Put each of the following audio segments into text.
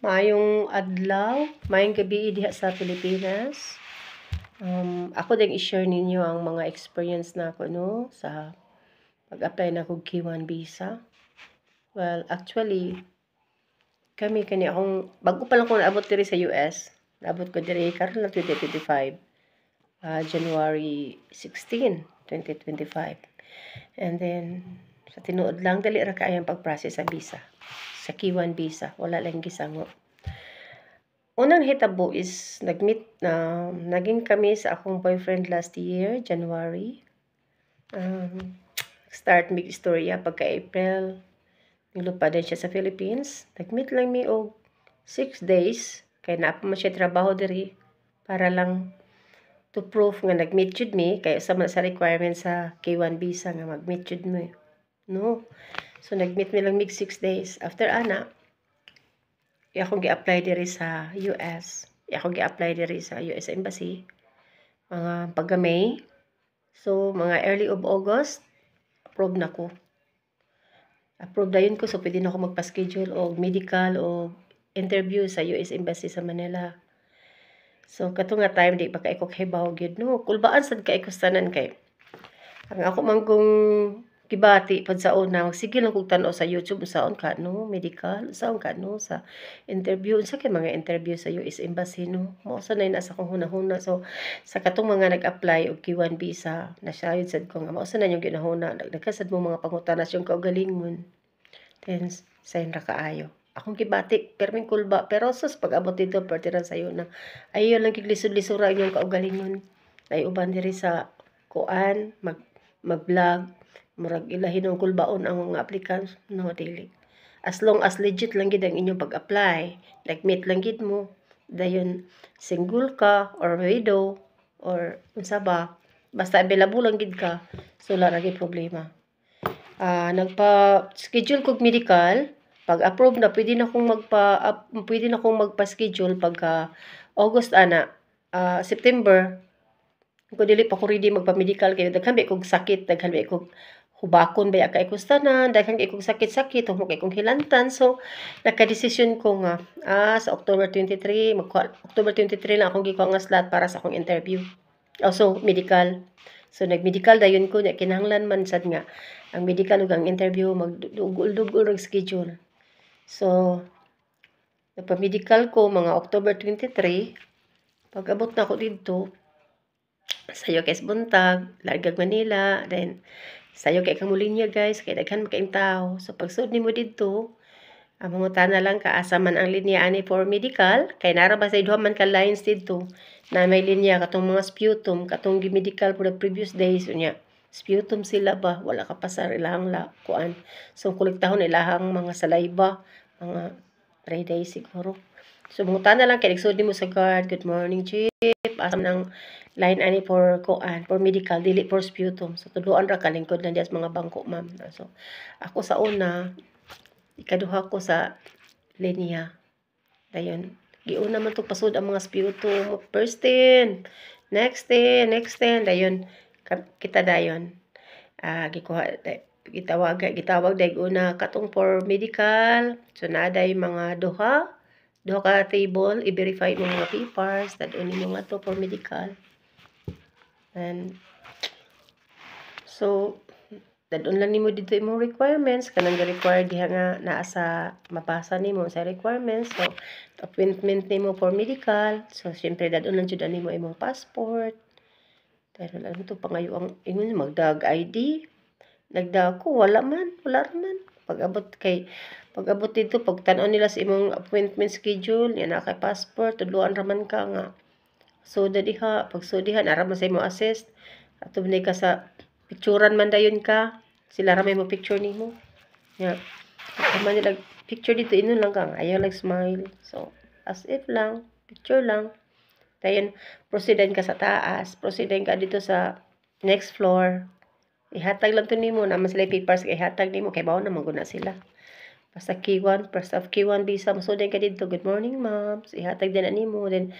Maayong adlaw, maayong gabi diha sa Pilipinas. Ako din i-share ninyo ang mga experience na ako sa pag-apply na kog K1 visa. Well, actually, kami kani akong bago pa lang ko naabot diri sa US. Naabot ko diri karon lang 2025. January 16, 2025. And then sa tinuod lang dali ra kaayang pag-process sa visa. Sa K1 visa, wala lang gisango. Unang hitabo is naging kami sa akong boyfriend last year, January. Start mig istorya pagka-April. Nilupad din siya sa Philippines. Nag-meet lang mi og 6 days. Kaya naapa man siya trabaho diri para lang to prove nga nag-meet jud mi. Kaya sa requirement sa K1 visa nga mag-meet jud mi. No. So, nag-meet mi lang mig 6 days. After ana, akong gi-apply diri sa US. Akong gi-apply diri sa US Embassy. Mga pagka-May. So, mga early of August, approve na ko. Approve na yun ko. So, pwede na ako magpa-schedule o medical o interview sa US Embassy sa Manila. So, kato nga time, di ba ka iko kahibaw gyud no? Kulbaan sad ka ikustanan kay. Ang ako manggong kibati pad sa una, sige lang kog tan-aw sa YouTube usaon ka no, medical, usaon ka no sa interview, unsa kay mga interview sa US Embassy no. Mao sa nay nasa kong hunahuna. So sa katong mga nag-apply og K1 visa, nasayod sad ko nga mao sa na yung ginahuna, dagdagan sad mo mga pangutanas yung kaugalingon. Then sign ra kaayo. Akong kibati, perming kulba, pero sus pag-abot dito pertiran sayo na ayo lang kiglisod-lisura yung kaugalingon. Ay uban diri sa kuan mag-vlog, murag ilahin ng kulbaon ang mga applicants, no, dili. As long as legit lang gid ang inyong pag-apply, like-meet lang gid mo, dayon single ka or widow or unsa ba, basta available lang gid ka, so wala ra gid problema. Nagpa-schedule kog medical, pag-approve na pwede na akong magpa-schedule pagka August ana, September ko dili pa ko ready magpa-medical kay daghan ba kog sakit, daghan ba kog hubakon ba kay kustanan, daghan kay kog sakit-sakit, humo kay kong hilantan. So naka-desisyon ko nga sa October 23 lang akong gikuha nga slot para sa akong interview. Also medical. So nag-medical dayon ko nya kinahanglan man sad nga ang medical ug ang interview magdugol-dugol og schedule. So nagpa-medical ko mga October 23. Pag-abot na ako dito, sayo kay buntag, Largag Manila, then sayo kay Kamulinya guys, kay daghan makaing tao. So pagsud nimo dito, mangutana lang ka asa man ang linya ani for medical, kay nara ba sa duha man ka lines dito na may linya katong mga sputum, katong gi-medical for the previous days unya. Sputum sila ba, wala ka pasar ilahang kuan. So kolektahon ilahang mga saliva, mga 3 days siguro. So mangutana lang kay nagsud nimo sa guard, good morning chief, asa man ang line ani for kuan for medical dili for sputum. So tuluan ra kalingkod na dias mga bangko ma'am. So ako sa una ikaduha ko sa linya. Dayon giuna man to pasud ang mga sputum, first 10, next 10, dayon kita dayon gitawag dayeg una katong for medical. So naaday mga duha ka table, i-verify mo mga papers, dadun nimo nga to for medical. And so dadun lang nimo dito imong requirements kanang required diha nga naa sa mabasa nimo sa requirements. So appointment nimo for medical, so syempre dadun lang jud nimo imong passport. Dahil ano to pangayo ang ingon magdag ID. Nagdag ko wala man. Pag-abot dito pagtan-aw nila sa imong appointment schedule, yan na kay passport, tudloan raman ka nga. So diha pagsudihan ara man sa imong assist. Ato ka sa picturean man dayon ka. Sila ra may mo picture nimo. Ya. Man nila picture dito inon lang ka. Ayaw like smile. So as if lang, picture lang. Dayon proceeden ka sa taas, proceeden ka dito sa next floor. Ihatag lang to nimo na mas papers kay ihatag nimo kay bawo na maguna sila. Basta K1, first of K1 visa, masudin ka dito, good morning ma'am. So, ihatag din na nimo, then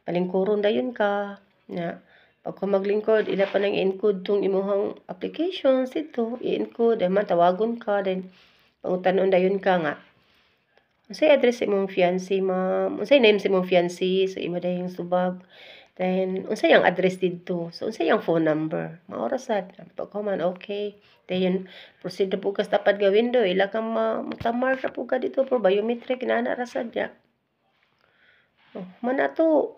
palingkuron dayon ka. Na pag maglingkod, ila pa nang i-encode tong imuhang applications dito, i-encode, then man tawagon ka, then pangutanon dayon ka nga. unsay address sa imong fiancé, ma'am? Unsay name sa imong fiancé? So imo dayong subag. Then unsay ang address didto? So unsay ang phone number? Maura sad. Pagkuman okay. Then proceed na po ka sa tapad nga window, ila ka matamar na po ka dito for biometric na ra sad ya. Oh, man ato.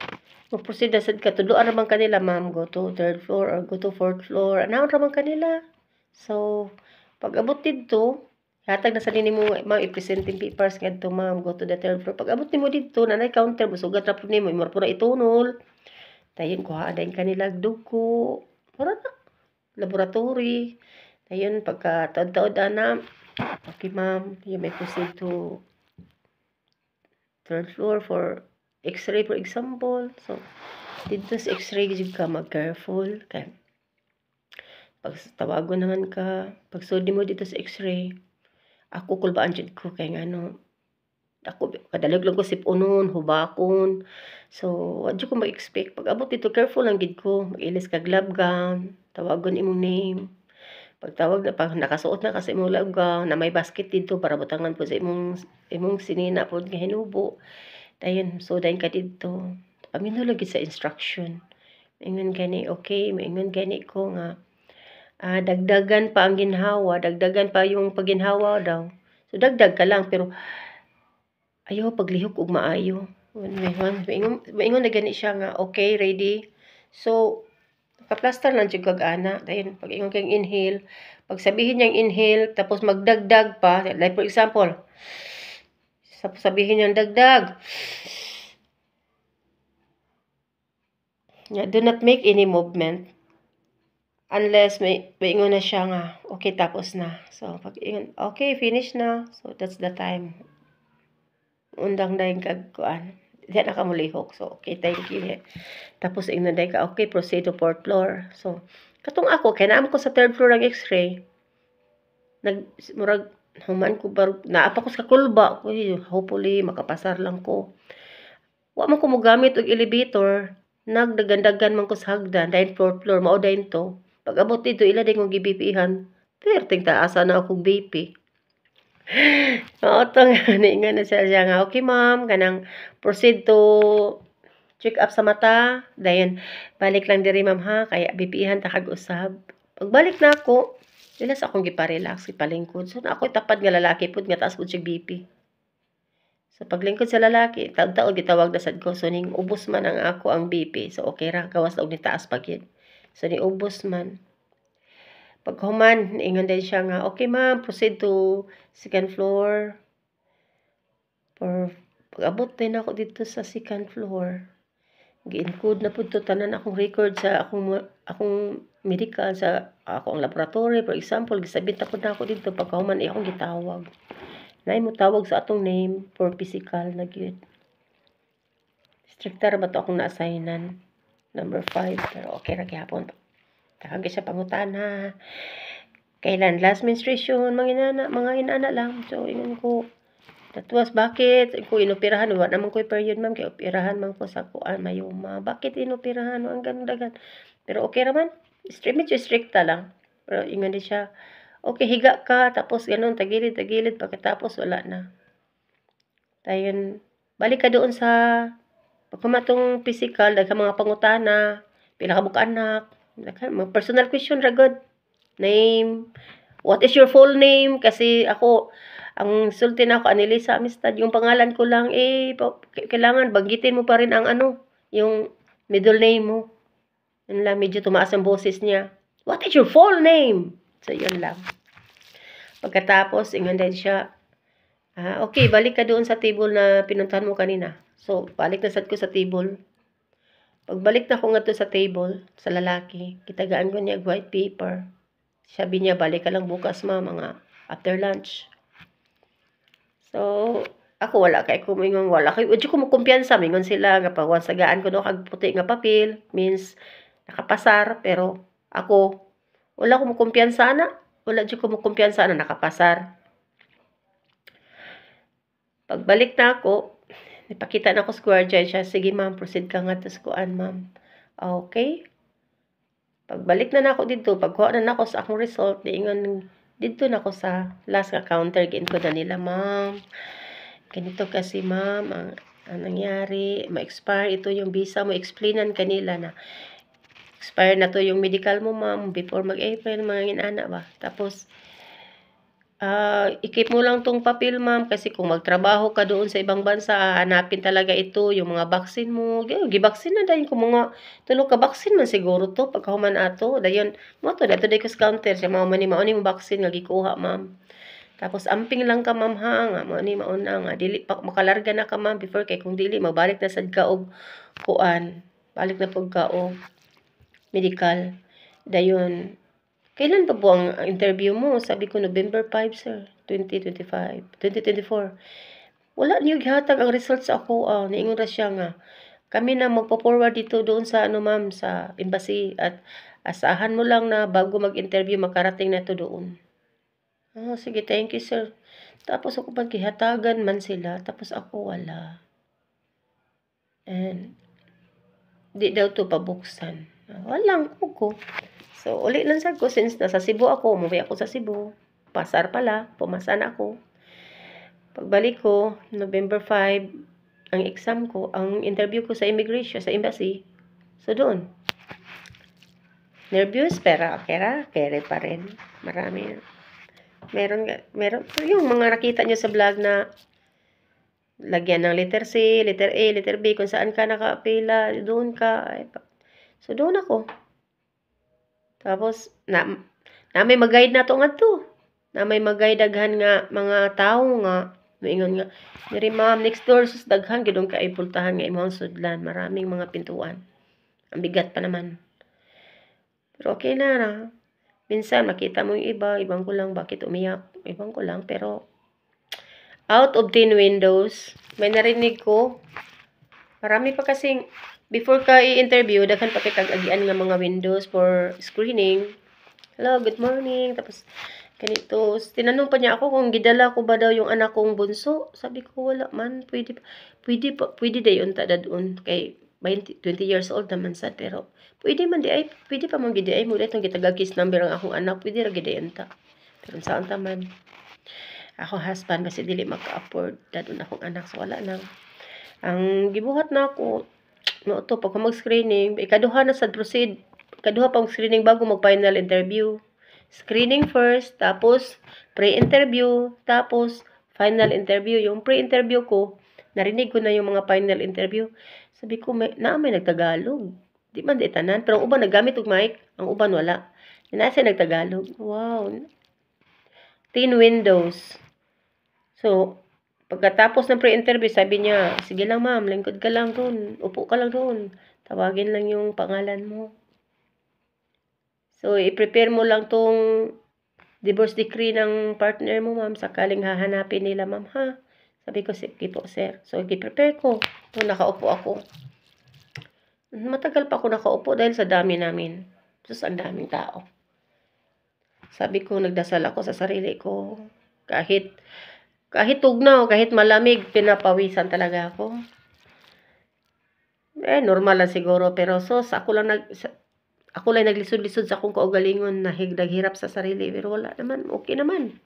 Proceed na sad ka, tudloan naman kanila, ma'am, go to 3rd floor or go to 4th floor. Anaon naman kanila. So, pag abot dito, hatag na sa nimo, ma'am, i-present yung papers ngadto, ma'am, go to the 3rd floor. Pag abot nimo dito, nanay counter, musugat na po nimo, imor po na itunol. Dayon, kuha dayon kanila dugo. Para na. Laboratory. Dayon, pagka taod-taod na, okay, ma'am, you may proceed to 3rd floor for X-ray, for example. So, dito sa X-ray, jud ka mag-careful. Kaya, pag tawagon naman ka, pag sudi mo dito sa X-ray, ako kulbaan jud ko kay ngano, ako kadalag lang ko sipunon, hubakon. So, wa jud ko mag-expect. Pag abot dito, careful lang gid ko. Mag-ilis ka glove gown, tawagon imong name. Pagtawag na, pag nakasuot na kasi imong glove gown, na may basket dito para butangan po sa imong sinina po nga hinubo. Dayon, so dayon ka dito. Paminaw lagi sa instruction. Maingon gani, okay, maingon gani ko nga, dagdagan pa ang ginhawa, dagdagan pa yung paginhawa daw. So, dagdag ka lang, pero ayaw paglihok ug maayo. Maingon na gani siya nga, okay, ready. So, naka-plaster lang siya kag-ana. Dayon, pag ingon kang inhale, pag sabihin niyang inhale, tapos magdagdag pa, like for example, sabihin niyang dagdag. Yeah, do not make any movement unless may ingon na siya nga, okay, tapos na. So, pag ingon, okay, finish na. So, that's the time. Undang dayon kag kuan. Diyan na ka mulihok. So, okay, thank you. Tapos, ingon dayon ka, okay, proceed to 4th floor. So, katong ako, kaya naam ko sa 3rd floor ng X-ray. Murag, human ko barug, naapa ko sa kulba. Hopefully, makapasar lang ko. Wa man ko mo gamit og elevator. Nagdagandagan man ko sa hagdan. Dahil 4th floor, mao dayon to. Pag abot dito, ila din kong gibipihan. Perting taasa na akong BP. Oo, ito nga na siya nga, okay ma'am, kanang proceed to check up sa mata. Dayon, balik lang diri ma'am ha, kaya bipihan ta kag usab. Pagbalik na ako, ila sa akong gipa-relax, gipalingkod. So, na ako tapad nga lalaki pud nga taas pud siya BP. So, paglingkod sa lalaki, taon-taon gitawag na sad ko. So, ning ubos man ang ako ang BP. So, okay ra, gawas og ni taas pag yun. So, ni ubos man. Pag human, ingon din siya nga, okay ma'am, proceed to 2nd floor. Pag-abot din ako dito sa 2nd floor. Gi-encode na po ito, tanan akong record sa akong medical, sa akong laboratory. For example, gisabit na po na ako dito, pag human, akong gitawag. Naay mo tawag sa atong name for physical na gyud. Stricter ba to akong na-assignan? Number 5. Pero okay ra gyapon. Takag siya pangutana. Kailan last menstruation? Mga inana lang. So, ingon ko, that was, bakit? Kung inoperahan, wala naman ko period, ma'am. Kaya operahan man ko sa kuan, mayuma. Bakit inoperahan? Ang ganun-dagan. Pero okay raman. Medyo stricta lang. Pero ingon din siya, okay, higa ka, tapos ganun, tagilid, pagkatapos wala na. Dayon, balik ka doon sa pagkumatong physical, dahil mga pangutana, pila ka buka anak, personal question ra god. Name, what is your full name? Kasi ako, ang sulti na ako, Anelisa Amistad, yung pangalan ko lang, kailangan banggitin mo pa rin ang yung middle name mo. Yun lang, medyo tumaas ang boses niya. What is your full name? So, yun lang. Pagkatapos, ingon din siya, okay, balik ka doon sa table na pinuntahan mo kanina. So, balik na sad ko sa table. Pagbalik na ko nga to sa table, sa lalaki, kitagaan ko niya white paper. Sabi niya, balik ka lang bukas mga after lunch. So, ako wala kay kumingon, wala kay udyo ko mo kumpiyansa, mingon sila nga pagwansagaan ko do kag puti nga papel, means nakapasar, pero ako wala ko mo kumpiyansa na. Wala jud ko mo kumpiyansa na nakapasar. Pagbalik na ako, ipakita na ako sa guardia siya, sige ma'am, proceed ka nga tas kuan ma'am. Okay? Pagbalik na ako dito, pagkuha na ako sa akong result, diingon dito na ako sa last counter, giin ko na nila, ma'am. ganito kasi ma'am, ang nangyari, ma-expire ito yung visa mo, explainan kanila na expire na to yung medical mo ma'am, before mag-April, mga inana ba. Tapos, i-keep mo lang tong papel ma'am, kasi kung magtrabaho ka doon sa ibang bansa, hanapin talaga ito, yung mga vaccine mo, gibaksin na dayon kung mga tulo ka vaccine man siguro to, pagkahuman ato, dayon, mo to, dato day ko sa counter, siya mauni mo vaccine nga gikuha ma'am. Tapos amping lang ka ma'am ha, nga mauna nga dili pa makalarga na ka ma'am before, kay kung dili mabalik na sad ka og kuan, balik na pud ka og medical. Dayon, kailan pa po ang interview mo? Sabi ko November 5 sir, 2024. Wala niyo gihatag ang results sa ako, niingon ra siya nga kami na magpo-forward dito doon sa ano ma'am, sa embassy, at asahan mo lang na bago mag-interview makarating na to doon. Sige, thank you, sir. Tapos ako pag kihatagan man sila, tapos ako wala. And, di daw to pabuksan. Walang ko. So, uli lang sa ko, since nasa Cebu ako, umuwi ako sa Cebu. Pasar pala, pumasan ako. Pagbalik ko, November 5, ang exam ko, ang interview ko sa immigration, sa embassy. So, doon. Nervous, pero kere pa rin. Marami. Meron, yung mga nakita nyo sa vlog na lagyan ng letter C, letter A, letter B, kung saan ka nakapila, doon ka. So, doon ako. Tapos, na may mag-guide na to nga to. Na may mag-guide daghan nga, mga tao nga, maingon nga, Mary ma'am, next door, sus daghan, gidong ka ipultahan nga imong sudlan. Maraming mga pintuan. Ang bigat pa naman. Pero okay na. Minsan, makita mo yung iba, ibang ko lang, bakit umiyak? Ibang ko lang, pero out of 10 windows, may narinig ko, marami pa kasing, before ka i-interview, daghan pa kitag-agian nga mga windows for screening. Hello, good morning. Tapos, ganito, tinanong pa niya ako kung gidala ko ba daw yung anak kong bunso. Sabi ko, wala man, pwede dayon ta dadun, kay 20 years old naman sad, pero pwede man di ay, pwede pa man gidi ay mo itong gitagagis number ang akong anak, pwede ra gidi enta. Pero saan ta man, ako husband kasi dili maka-afford dadun akong anak, so wala nang ang gibuhat na ako no to pag mag-screening, ikaduha na sad proceed, ikaduha pang screening bago mag-final interview. Screening first, tapos pre-interview, tapos final interview. Yung pre-interview ko, narinig ko na yung mga final interview. Sabi ko, may nagtagalog. Di man di tanan. Pero ang uban naggamit og mic, ang uban wala. Nasa nagtagalog. Wow. 10 windows. So, pagkatapos ng pre-interview, sabi niya, sige lang ma'am, lingkod ka lang doon. Upo ka lang doon. Tawagin lang yung pangalan mo. So, i-prepare mo lang tong divorce decree ng partner mo, ma'am. Sakaling hahanapin nila, ma'am, ha? Sabi ko, sige po, sir. So, i-prepare ko. So, nakaupo ako. Matagal pa ako nakaupo dahil sa dami namin. Sus, ang daming tao. Sabi ko, nagdasal ako sa sarili ko. Kahit tugnaw, kahit malamig, pinapawisan talaga ako. Normal lang siguro. Pero sus, ako lang naglisod-lisod sa akong kaugalingon na naghirap sa sarili. Pero wala naman, okay naman.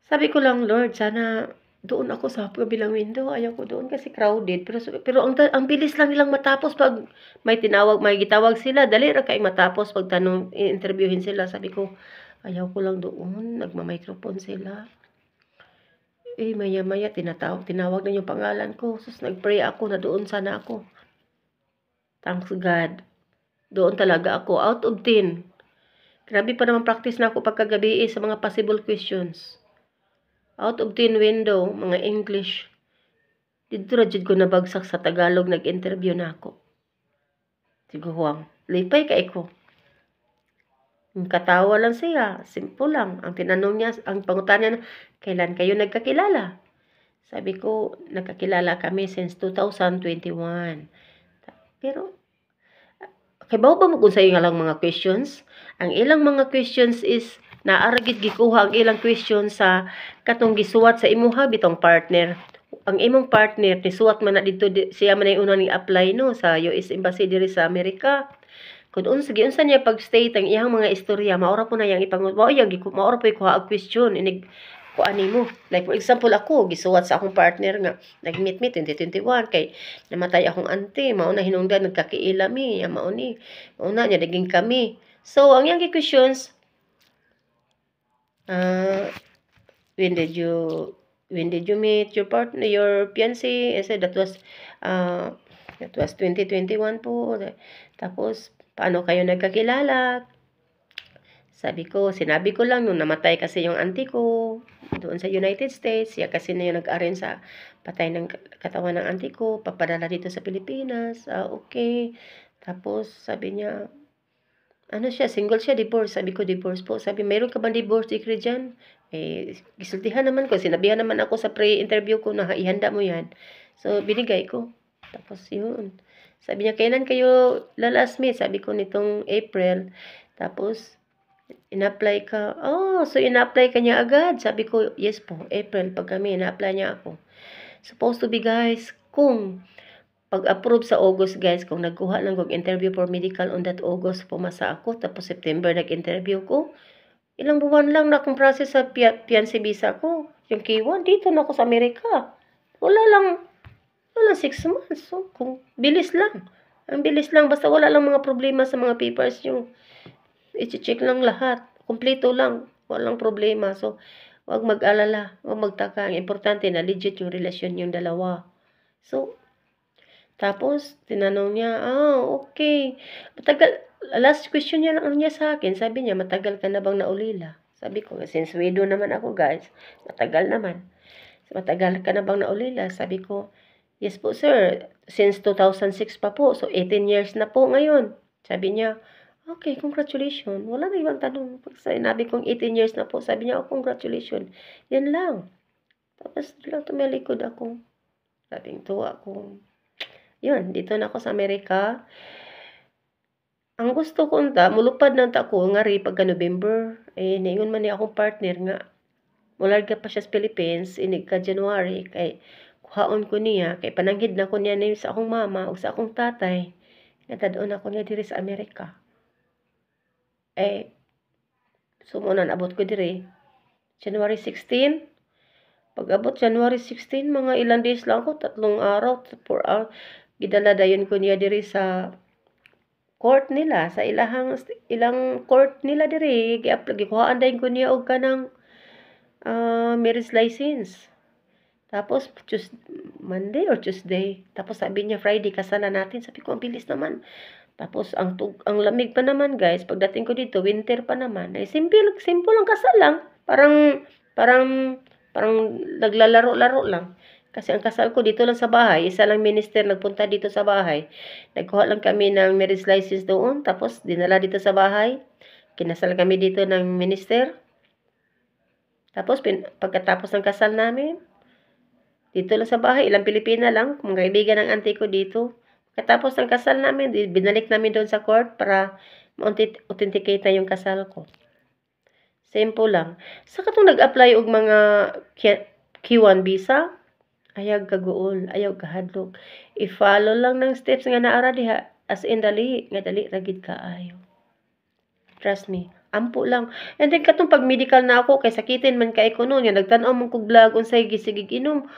Sabi ko lang, Lord, sana doon ako sa kabilang window. Ayaw ko doon kasi crowded. Pero ang bilis lang nilang matapos pag may gitawag sila. Dali ra kay matapos pag interviewin sila. Sabi ko, ayaw ko lang doon. Nagma-microphone sila. Maya-maya tinawag na yung pangalan ko. Sus, nagpray ako na doon sana ako. Thanks God. Doon talaga ako. Out of 10. Grabe pa naman practice na ako pagkagabi sa mga possible questions. Out of 10 window, mga English. Dito rajud ko nabagsak sa Tagalog, nag-interview na ako. Siguro, lipay kay ko. Katawa lang siya, simple lang. Ang tinanong niya, ang pangutan niya, kailan kayo nagkakilala? Sabi ko, nagkakilala kami since 2021. Pero, kay ba mo kung sa ilang mga questions? Ang ilang mga questions is, naaragit gikuha ang ilang question sa katong gisuwat sa imuha bitong partner. Ang imong partner nisuwat man na dito, siya man ay una ni apply no sa US Embassy diri sa Amerika. Kun unsa niya pag-state ang iyang mga istorya, maora po na yang maora po kuha og question inig kuan nimo. Like for example ako, gisuwat sa akong partner nga nag-meet me 2021 kay namatay akong auntie, mao na hinungdan nagkakiila mi, mao ni. Mao na niya naging kami. So ang iyang questions, when did you meet your partner, your fiancé? I said that was 2021 po. Tapos paano kayo nagkakilala? Sinabi ko lang nung namatay kasi yung auntie ko doon sa United States. Siya kasi na yung nag-arrange sa patay ng katawan ng auntie ko, papadala dito sa Pilipinas. Okay. Tapos sabi niya, single siya, divorce. Sabi ko, divorce po. Sabi, mayroon ka bang divorce decree dyan? Gisultihan naman ko. Sinabihan naman ako sa pre-interview ko na ihanda mo yan. So, binigay ko. Tapos, yun. Sabi niya, kailan kayo last meet? Sabi ko, nitong April. Tapos, in-apply ka. So in-apply ka niya agad. Sabi ko, yes po, April, pag kami, in-apply niya ako. Supposed to be, guys, kung pag-approve sa August, guys, kung nagkuha lang kong interview for medical on that August, pumasa ako, tapos September nag-interview ko, ilang buwan lang na akong process sa fiancé visa ko. Yung K1, dito na ako sa Amerika. Wala lang 6 months. So, kung bilis lang. Ang bilis lang, basta wala lang mga problema sa mga papers yung i-check lang lahat. Kumpleto lang. Walang problema. So, wag mag-alala. Wag magtaka. Ang importante na legit yung relasyon yung dalawa. So, tapos, tinanong niya, okay. Last question niya lang niya sa akin. Sabi niya, matagal ka na bang naulila? Sabi ko, since widow naman ako, guys, matagal naman. Matagal ka na bang naulila? Sabi ko, yes po, sir. Since 2006 pa po. So, 18 years na po ngayon. Sabi niya, okay, congratulations. Wala na ibang tanong. Pag sinabi kong 18 years na po, sabi niya, congratulations. Yan lang. Tapos, lang tumalikod ako. Sabing tuwa ako. Yun, dito na ako sa Amerika. Ang gusto ko mulupad na ko, nga rin pagka November. Naingon man niya akong partner nga. Mularga pa siya sa Philippines, inig ka January. Kay, kuhaon ko niya. Kay pananghid na ko niya sa akong mama o sa akong tatay. Natadoon ako niya diri sa Amerika. Sumunan, abot ko dire. January 16. Pag abot January 16, mga ilang days lang ako, 3 araw, 4 hours. Gidala dayon ko niya dire sa court nila, sa ilang court nila dire. Gikuhaan dayon ko niya og kanang marriage license. Tapos, Monday or Tuesday. Tapos sabi niya, Friday, kasalan natin. Sabi ko, ang bilis naman. Tapos, ang lamig pa naman, guys. Pagdating ko dito, winter pa naman. Simple ang kasal lang. Parang naglalaro-laro lang. Kasi ang kasal ko dito lang sa bahay. Isa lang minister nagpunta dito sa bahay. Nagkuha lang kami ng marriage license doon. Tapos, dinala dito sa bahay. Kinasal kami dito ng minister. Tapos, pagkatapos ng kasal namin, dito lang sa bahay, ilang Pilipina lang, mga kaibigan ng auntie ko dito. Katapos ng kasal namin, binalik namin doon sa court para ma-authenticate na yung kasal ko. Simple lang. Sa katong nag-apply og mga Q1 visa, ayaw kaguol, ayaw kahadlok. I-follow lang ng steps nga naara diha, as in dali, nga dali ragid kaayo. Trust me. Ampo lang. And then katong pag medical na ako, kay sakitin man kay ko noon, nga nagtan-aw man kog vlog unsay gisigig inom.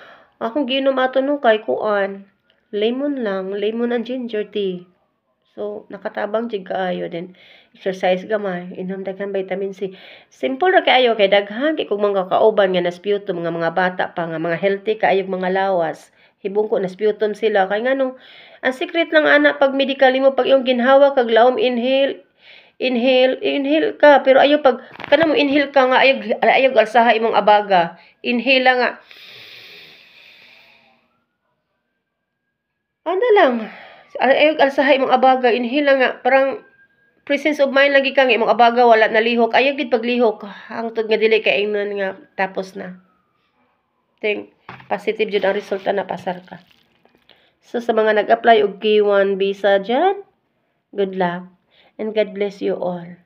Akong giinom ato no kay kuan. Lemon and ginger tea. So, nakatabang jig kaayo din. Exercise gamay, inom daghan vitamin C. Simple ra kaayo kay daghan kay kung mga kauban nga nasputum mga bata pa nga mga healthy kaayog mga lawas. Hibong ko nasputum sila kay ngano ang secret lang ana pag medical mo pag yung ginhawa kag laom inhale ka pero ayo pag kanamo inhale ka nga ayog alsaha imong abaga. Inhale lang nga. Ano lang, ayog alsahay mong abaga, inhila nga, parang presence of mind lagi kang imong abaga, wala na lihok. Ayog gid paglihok, hangtod nga dili kay ingnon nga, tapos na. Think, positive jud ang resulta na pasar ka. So, sa mga nag-apply og K1 visa dyan, good luck, and God bless you all.